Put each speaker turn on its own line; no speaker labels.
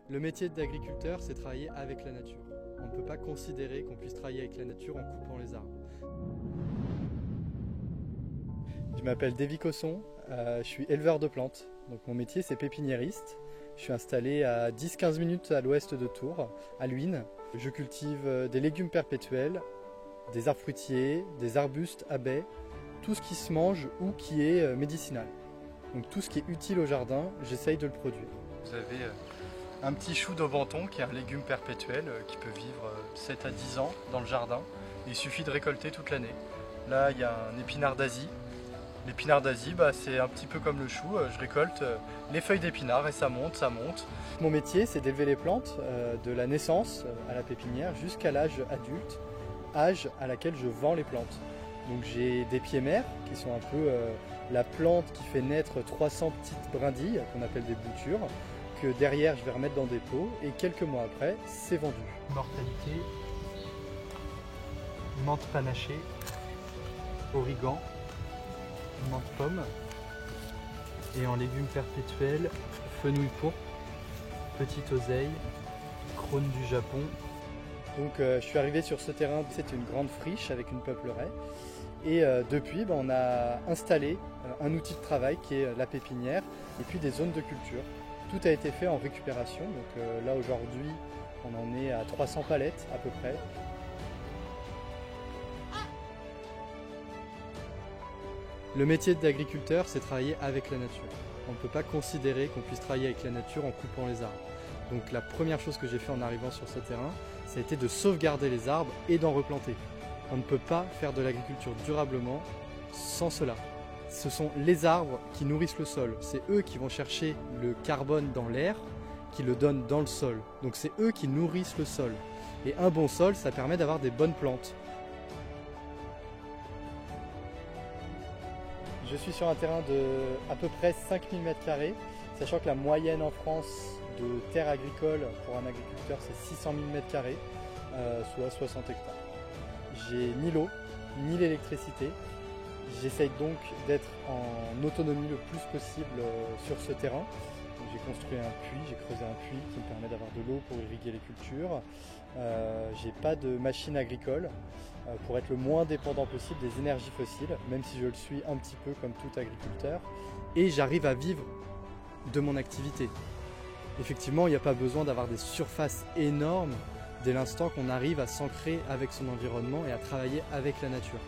Le métier d'agriculteur, c'est travailler avec la nature. On ne peut pas considérer qu'on puisse travailler avec la nature en coupant les arbres. Je m'appelle Davy Cosson, je suis éleveur de plantes. Donc mon métier, c'est pépiniériste. Je suis installé à 10-15 minutes à l'ouest de Tours, à Luynes. Je cultive des légumes perpétuels, des arbres fruitiers, des arbustes à baies, tout ce qui se mange ou qui est médicinal. Donc tout ce qui est utile au jardin, j'essaye de le produire. Vous avez un petit chou d'Aubenton qui est un légume perpétuel qui peut vivre 7 à 10 ans dans le jardin. Il suffit de récolter toute l'année. Là, il y a un épinard d'Asie. L'épinard d'Asie, c'est un petit peu comme le chou. Je récolte les feuilles d'épinard et ça monte, ça monte. Mon métier, c'est d'élever les plantes de la naissance à la pépinière jusqu'à l'âge adulte, âge à laquelle je vends les plantes. Donc j'ai des pieds mères qui sont un peu la plante qui fait naître 300 petites brindilles qu'on appelle des boutures, que derrière je vais remettre dans des pots et quelques mois après c'est vendu. Mortalité, menthe panachée, origan, menthe pomme et en légumes perpétuels, fenouil pourpre, petite oseille, crône du Japon. Donc je suis arrivé sur ce terrain, c'est une grande friche avec une peuplerie. Et depuis, on a installé un outil de travail qui est la pépinière et puis des zones de culture. Tout a été fait en récupération, donc là aujourd'hui on en est à 300 palettes à peu près. Le métier d'agriculteur, c'est travailler avec la nature. On ne peut pas considérer qu'on puisse travailler avec la nature en coupant les arbres. Donc la première chose que j'ai fait en arrivant sur ce terrain, ça a été de sauvegarder les arbres et d'en replanter. On ne peut pas faire de l'agriculture durablement sans cela. Ce sont les arbres qui nourrissent le sol. C'est eux qui vont chercher le carbone dans l'air, qui le donnent dans le sol. Donc c'est eux qui nourrissent le sol. Et un bon sol, ça permet d'avoir des bonnes plantes. Je suis sur un terrain de à peu près 5000 m², sachant que la moyenne en France de terre agricole pour un agriculteur c'est 600 000 m², soit 60 hectares. J'ai ni l'eau, ni l'électricité. J'essaye donc d'être en autonomie le plus possible sur ce terrain. J'ai construit un puits, j'ai creusé un puits qui me permet d'avoir de l'eau pour irriguer les cultures. J'ai pas de machine agricole pour être le moins dépendant possible des énergies fossiles, même si je le suis un petit peu comme tout agriculteur. Et j'arrive à vivre de mon activité. Effectivement, il n'y a pas besoin d'avoir des surfaces énormes dès l'instant qu'on arrive à s'ancrer avec son environnement et à travailler avec la nature.